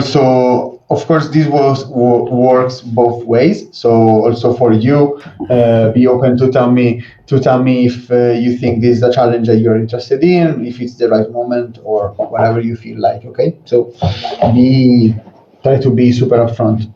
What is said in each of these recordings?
also, of course, this works both ways. So also for you, be open to tell me if you think this is a challenge that you're interested in, if it's the right moment, or whatever you feel like. Okay, so be try to be super upfront.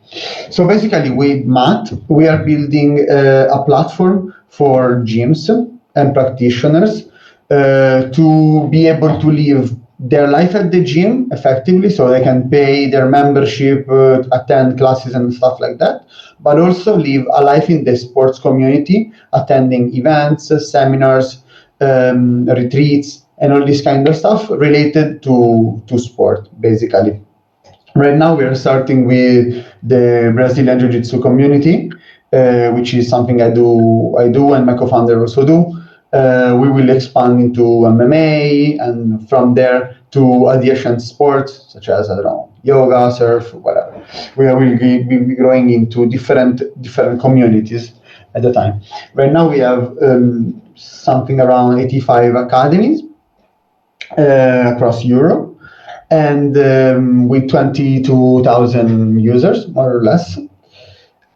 So basically, with Matt, we are building a platform for gyms and practitioners to be able to live their life at the gym effectively, so they can pay their membership, attend classes and stuff like that, but also live a life in the sports community, attending events, seminars, retreats, and all this kind of stuff related to sport, basically. Right now, we are starting with the Brazilian Jiu-Jitsu community, which is something I do, and my co-founder also do. We will expand into MMA, and from there to adjacent sports such as, I don't know, yoga, surf, whatever. We will be growing into different communities at the time. Right now, we have something around 85 academies across Europe, and with 22,000 users, more or less.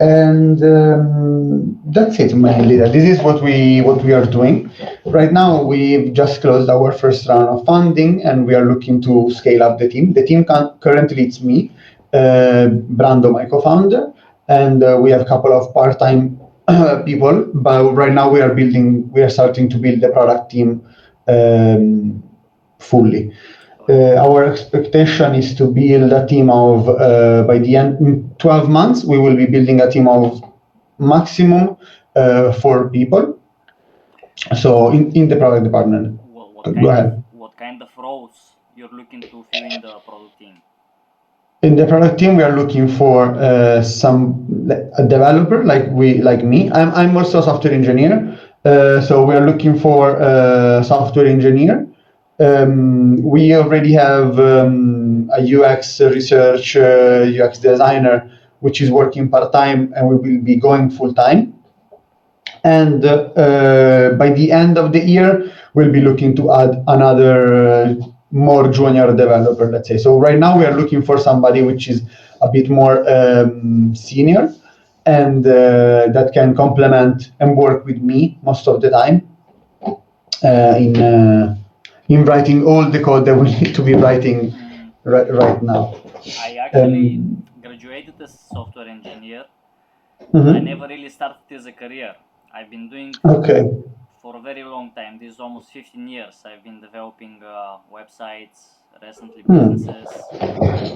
And that's it mainly. This is what we are doing right now. We've just closed our first round of funding, and we are looking to scale up the team. The team currently it's me, Brando, my co-founder, and we have a couple of part-time people. But right now we are starting to build the product team fully. Our expectation is to build a team of, by the end, in 12 months, we will be building a team of maximum 4 people. So in the product department. Go ahead. What kind of roles you're looking to fill in the product team? In the product team, we are looking for a developer like me. I'm also a software engineer. So we are looking for a software engineer. We already have a UX research, UX designer, which is working part-time, and we will be going full-time. And by the end of the year, we'll be looking to add another more junior developer, let's say. So right now we are looking for somebody which is a bit more senior, and that can complement and work with me most of the time in writing all the code that we need to be writing right now. I actually graduated as software engineer. I never really started as a career. I've been doing for a very long time. This is almost 15 years. I've been developing websites, recently businesses,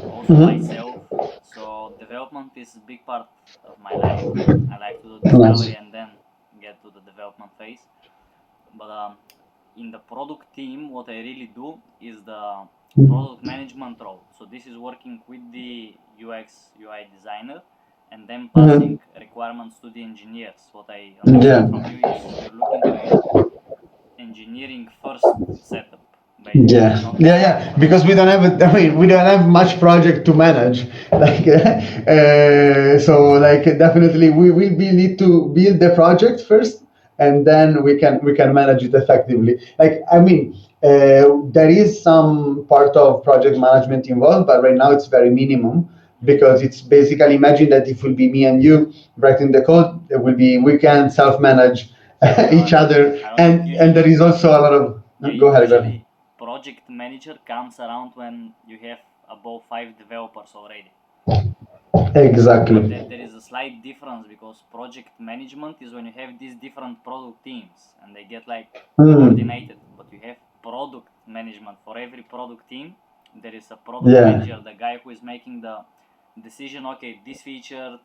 also myself. So development is a big part of my life. I like to do discovery and then get to the development phase. But in the product team, what I really do is the product management role. So this is working with the UX UI designer and then passing requirements to the engineers. What I understand from you is you're looking to engineering first setup. Yeah. Because we don't have much project to manage. So definitely we will need to build the project first, and then we can manage it effectively. There is some part of project management involved, but right now it's very minimum, because it's basically, imagine that if it will be me and you writing the code, we can self-manage each other, and there is also a lot of. Go ahead. Project manager comes around when you have above 5 developers already. Exactly. But there is a slight difference, because project management is when you have these different product teams and they get coordinated. But you have product management. For every product team, there is a product manager, the guy who is making the decision. Okay, this feature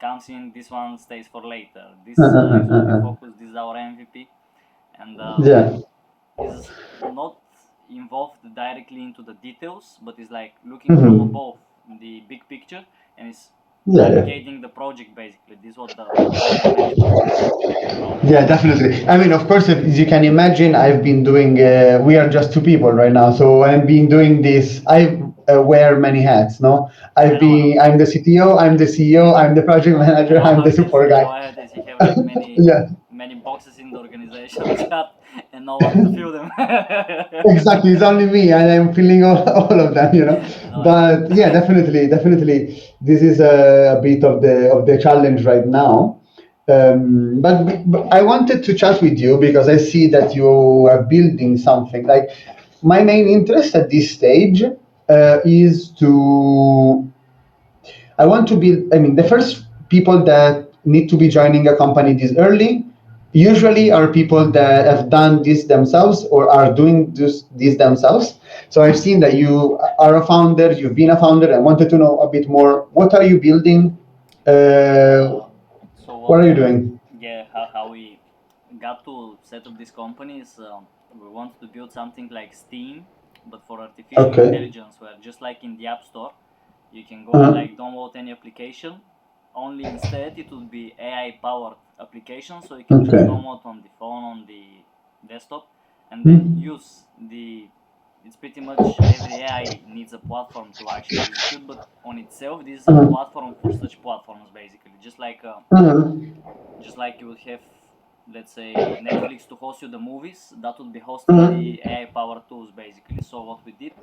comes in, this one stays for later. This is what we focus. This is our MVP, and is not involved directly into the details, but is looking from above the big picture, and is navigating the project basically. This is what the project management is. Yeah, definitely. Of course, as you can imagine, I've been doing. We are just 2 people right now, so I've been doing this. I wear many hats. No, I'm the CTO, I'm the CEO, I'm the project manager, I'm the support guy. Many many boxes in the organization chart and no one to fill them. Exactly, it's only me, and I'm filling all of them, you know. But yeah, definitely, this is a bit of the challenge right now. But I wanted to chat with you because I see that you are building something. Like my main interest at this stage is to I want to build. I mean, the first people that need to be joining a company this early usually are people that have done this themselves or are doing this themselves. So I've seen that you are a founder. You've been a founder. I wanted to know a bit more. What are you building? So What are you doing? yeah, how we got to set up this company is we wanted to build something like Steam, but for artificial Okay. intelligence, where just like in the App Store, you can go and like download any application. Only instead it would be AI powered application, so you can just download on the phone, on the desktop, and then use the. It's pretty much every AI needs a platform to actually execute, but on itself, this is a platform for such platforms basically. Just like you would have, let's say, Netflix to host you the movies, that would be hosting the AI powered tools basically. So what we did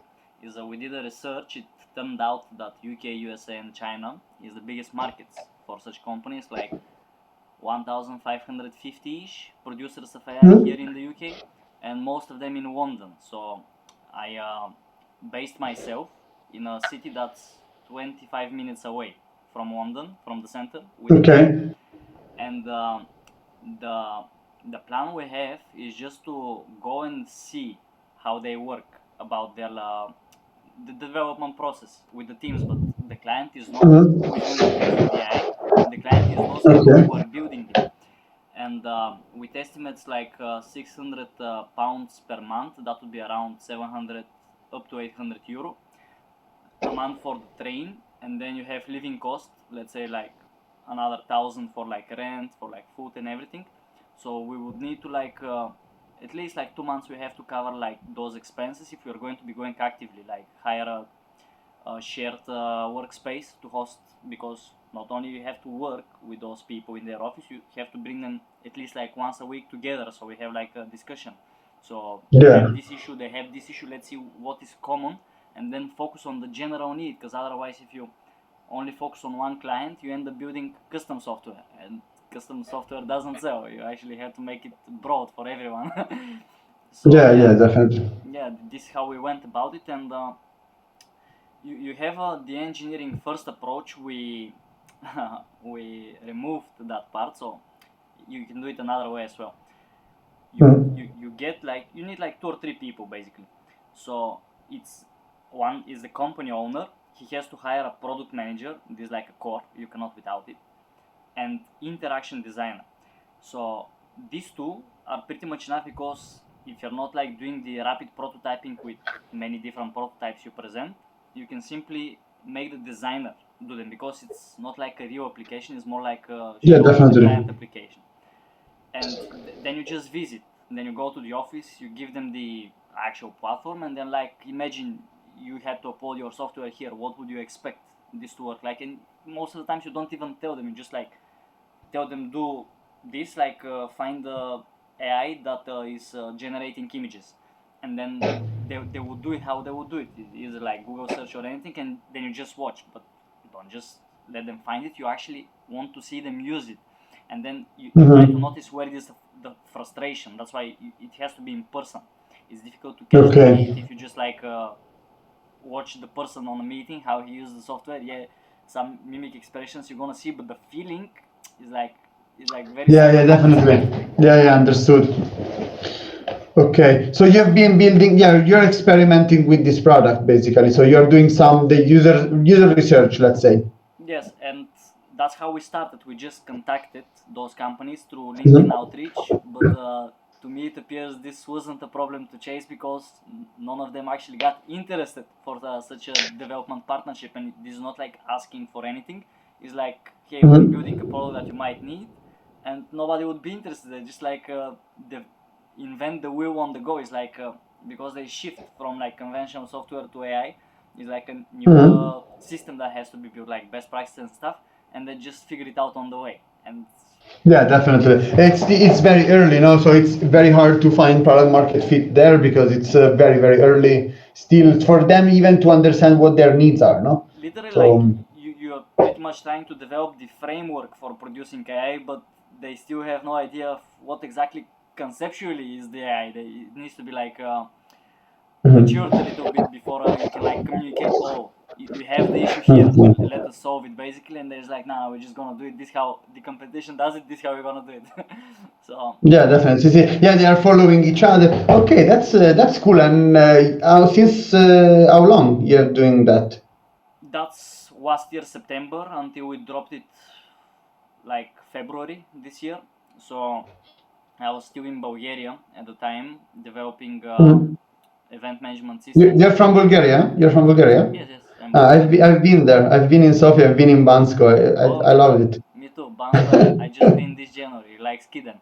is we did a research. It turned out that UK, USA, and China is the biggest markets for such companies, like 1,550-ish producers of AI here in the UK, and most of them in London. So I based myself in a city that's 25 minutes away from London, from the center. Okay. And the plan we have is just to go and see how they work, about their the development process with the teams. But the client is not who is going to be using the AI. The client is those people who are building it. And with estimates like 600 pounds per month, that would be around 700 up to 800 euro a month for the train. And then you have living cost, let's say like another 1,000 for like rent, for like food and everything. So we would need to like at least like 2 months we have to cover like those expenses if we are going to be going actively, like hire a shared workspace to host, because not only you have to work with those people in their office, you have to bring them at least like once a week together, so we have like a discussion. So you have this issue, they have this issue, let's see what is common, and then focus on the general need, because otherwise if you only focus on one client, you end up building custom software, and custom software doesn't sell. You actually have to make it broad for everyone. So, yeah, definitely. Yeah, this is how we went about it. And you have the engineering first approach. We we removed that part, so you can do it another way as well. You get like, you need like 2 or 3 people basically. So it's one is the company owner. He has to hire a product manager. This is like a core, you cannot without it, and interaction designer. So these 2 are pretty much enough, because if you're not like doing the rapid prototyping with many different prototypes you present, you can simply make the designer do them, because it's not like a real application, it's more like a client application. And then you just visit, and then you go to the office, you give them the actual platform, and then like imagine you had to upload your software here, what would you expect this to work like? And most of the times you don't even tell them, you just like tell them do this, like find the AI that is generating images, and then they would do it how they would do it, either like Google search or anything, and then you just watch. But don't just let them find it, you actually want to see them use it, and then you try to notice where is the frustration. That's why it has to be in person. It's difficult to catch the beat if you just like watch the person on a meeting how he uses the software. Yeah, some mimic expressions you're gonna see, but the feeling is like very yeah, definitely. Yeah, understood. Okay, so you've been building, you're experimenting with this product basically. So you're doing some the user research, let's say. Yes, and that's how we started. We just contacted those companies through LinkedIn outreach, but to me it appears this wasn't a problem to chase, because none of them actually got interested for such a development partnership. And this is not like asking for anything. It's like, hey, we're building a product that you might need, and nobody would be interested. They just like invent the wheel on the go. It's like because they shift from like conventional software to AI. It's like a new system that has to be built, like best practices and stuff, and they just figure it out on the way. And Yeah, definitely. It's very early, no? So it's very hard to find product market fit there because it's very early still for them even to understand what their needs are, no? literally, like So you're pretty much trying to develop the framework for producing AI, but they still have no idea of what exactly conceptually is the AI. It needs to be like matured a little bit before you can like communicate. Oh, we have the issue here. Let us solve it basically. And there's like, nah, we're just gonna do it. This how the competition does it. This how we're gonna do it. So yeah, definitely. See, yeah, they are following each other. Okay, that's cool. And since how long you're doing that? that's last year September until we dropped it like February this year. So I was still in Bulgaria at the time developing Mhm. event management You- system. You're from Bulgaria? You're from Bulgaria? Yes, yes, I'm Bulgarian. I've been there. I've been in Sofia. I've been in Bansko. Oh, I me love too. it. Me too. Bansko, I just been this January, like skiing.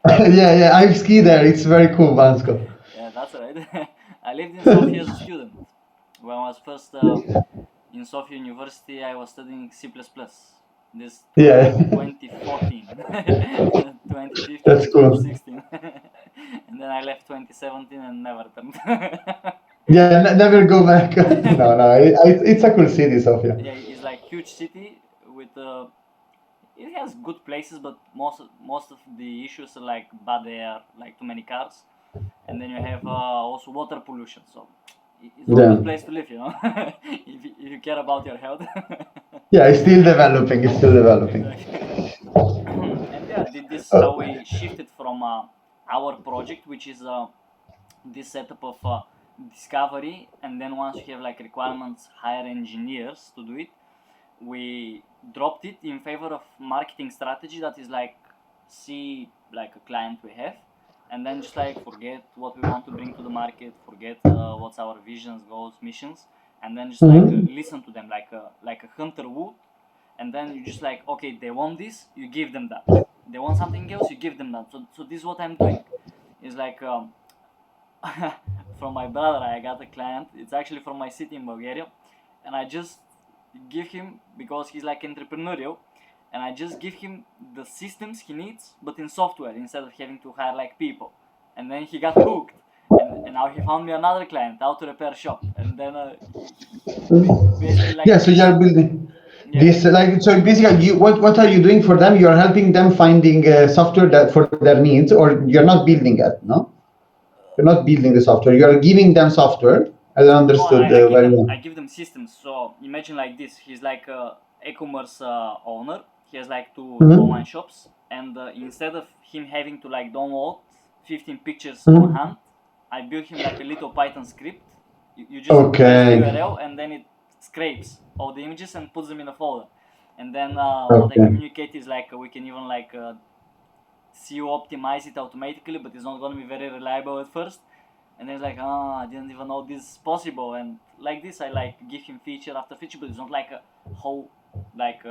Yeah, I've skied there. It's very cool, Bansko. Yeah, that's right. I lived in Sofia as a student. When I was first in Sofia University, I was studying C++. This Yeah, 2014, 2015 that's and cool. 2016. And then I left 2017 and never returned. Yeah, never go back. No, it's a cool city, Sofia. Yeah, it's like huge city with it has good places, but most of the issues are like bad air, like too many cars, and then you have also water pollution. So it's not a Yeah, good place to live, you know, if you care about your health. yeah, it's still developing. It's still developing. Exactly. And yeah, this is how Oh, we shifted from our project, which is this setup of discovery, and then once you have like requirements, hire engineers to do it. We dropped it in favor of marketing strategy that is like see like a client we have, and then just like forget what we want to bring to the market, forget what's our visions, goals, missions, and then just like mhm. listen to them like a hunter would. And then you just like, okay, they want this, you give them that. They want something else, you give them that. So this is what I'm doing. It's like from my brother I got a client. It's actually from my city in Bulgaria, and I just give him, because he's like entrepreneurial, and I just give him the systems he needs, but in software instead of having to hire like people. And then he got hooked, and now he found me another client, auto repair shop, and then basically Yeah, like so this. you're building Yeah, this like so basically what are you doing for them? You're helping them finding software that for their needs, or you're not building it, no? You're not building the software. You're giving them software. I don't no, understood very well. I give them systems. So imagine like this: he's like a e-commerce owner. He has like two online Hmm. shops, and instead of him having to like download 15 pictures on Hmm. hand, I built him like a little Python script. You just paste the Okay. URL, and then it scrapes all the images and puts them in a folder. And then what I Okay. communicate is like we can even like SEO optimize it automatically, but it's not going to be very reliable at first. And then it's like, I didn't even know this is possible. And like this, I like give him feature after feature, but it's not like a whole like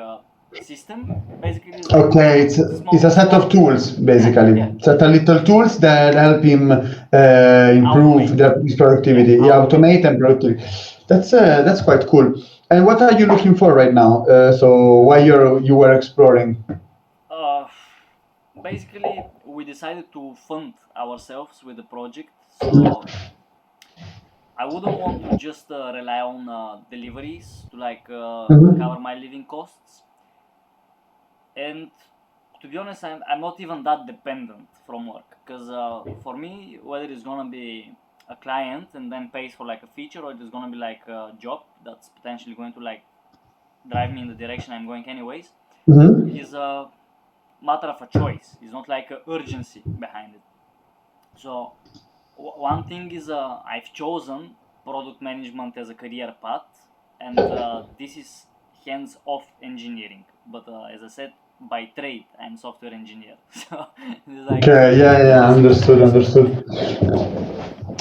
system. Basically, it's like Okay, it's a set of small, tools yeah, basically. yeah, Set a little tools that help him improve automate, his yeah, productivity, yeah, automate. automate and productivity. That's quite cool. And what are you looking for right now? So why you were exploring? Uh, Basically, we decided to fund ourselves with the project, so I wouldn't want to just rely on deliveries to like cover Mhm. my living costs. And to be honest, I'm not even that dependent from work, because for me, whether it's gonna be a client and then pays for like a feature, or it's gonna be like a job that's potentially going to like drive me in the direction I'm going anyways, Mhm. is a matter of a choice. It's not like a urgency behind it. So one thing is I've chosen product management as a career path, and this is hands-off engineering. But as I said, by trade, I'm software engineer. So it's like Okay, yeah, two understood, spectrums. understood.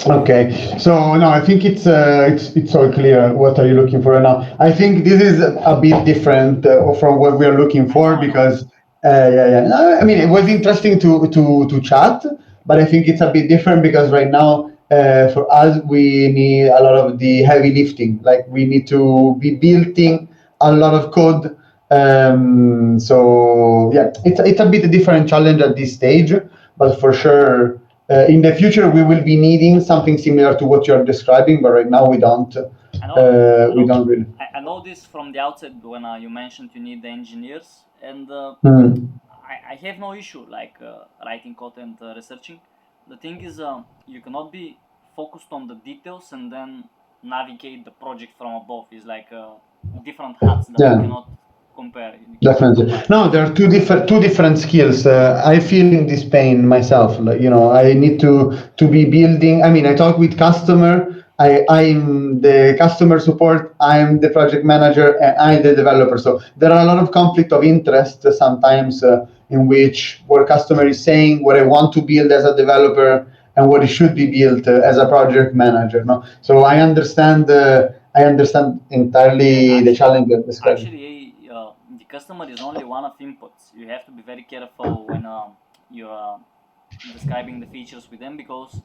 Okay, so no, I think it's all clear. What are you looking for now? I think this is a bit different from what we are looking for I know. because yeah. No, I mean, it was interesting to chat, but I think it's a bit different because right now for us we need a lot of the heavy lifting. Like we need to be building a lot of code So yeah, it's a bit a different challenge at this stage, but for sure in the future we will be needing something similar to what you're describing. But right now we don't. We don't really. I know this from the outset when you mentioned you need the engineers, and I have no issue like writing code and researching. The thing is, you cannot be focused on the details and then navigate the project from above. It's like different hats that you cannot compare. Definitely. No, there are two different skills. I feel in this pain myself. Like, I need to be building. I mean, I talk with customer. I'm the customer support. I'm the project manager, and I'm the developer. So there are a lot of conflict of interest sometimes in which what customer is saying, what I want to build as a developer, and what it should be built as a project manager. No, so I understand. I understand entirely the challenge that described. Actually, the customer is only one of inputs. You have to be very careful when you're describing the features with them, because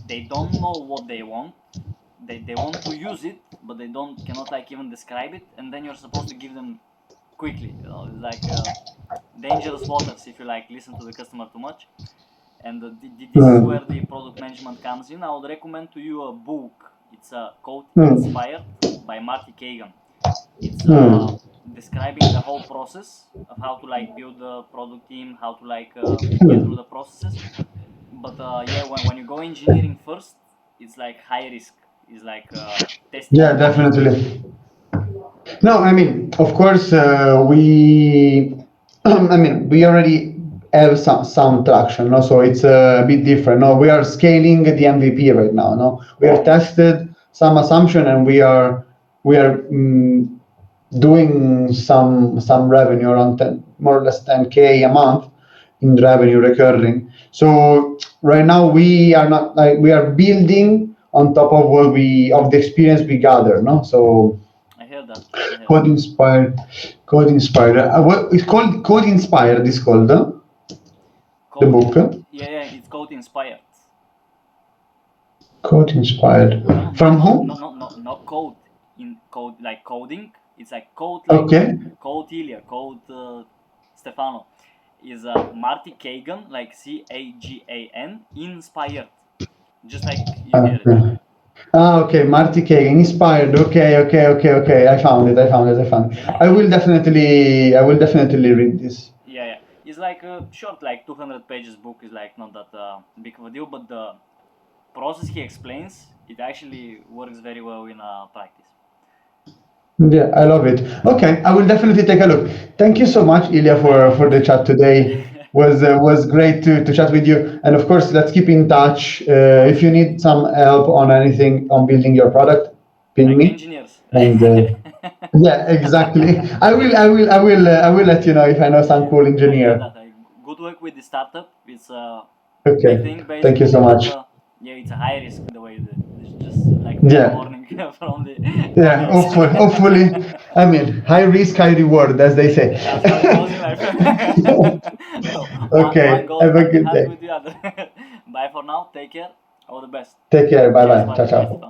they don't know what they want. They want to use it, but they cannot like even describe it, and then you're supposed to give them quickly. It's like dangerous waters if you like listen to the customer too much. And this is where the product management comes in. I would recommend to you a book. It's Code Inspired by Marty Kagan. It's describing the whole process of how to like build the product team, how to like get through the processes. But yeah, when you go engineering first, it's like high risk. It's like testing. Yeah, definitely. No, I mean, of course, we. I mean, we already have some traction, no? So it's a bit different. No, we are scaling the MVP right now. No, we have tested some assumption, and we are doing some revenue around 10, more or less 10K a month in revenue recurring. So right now we are not like we are building on top of of the experience we gather. No, so. I heard that. Code inspired. Code inspired. What it's called? Code inspired is called the book. Yeah, it's Code Inspired. Code inspired. From whom? No, code in code like coding. It's like code. Like okay. Code Ilya, code Stefano. Is Marty Kagan, like Cagan, inspired, just like you hear it. Okay, Marty Kagan, inspired. Okay. I found it. I will definitely read this. Yeah. It's like a short, like 200 pages book. Is like not that big of a deal, but the process he explains, it actually works very well in practice. Yeah, I love it. Okay, I will definitely take a look. Thank you so much, Ilya, for the chat today. Was great to chat with you. And of course, let's keep in touch. If you need some help on anything on building your product, ping like me. Engineers. And yeah, exactly. I will let you know if I know some cool engineer. Good work with the startup. It's okay. Big thing, Thank you so much. Yeah, it's a high risk the way it's just like morning from the. Yeah, hopefully. I mean, high risk, high reward, as they say. That's how it goes in life. So, okay, have a good day. Bye for now. Take care. All the best. Take care. Bye bye. Ciao, ciao.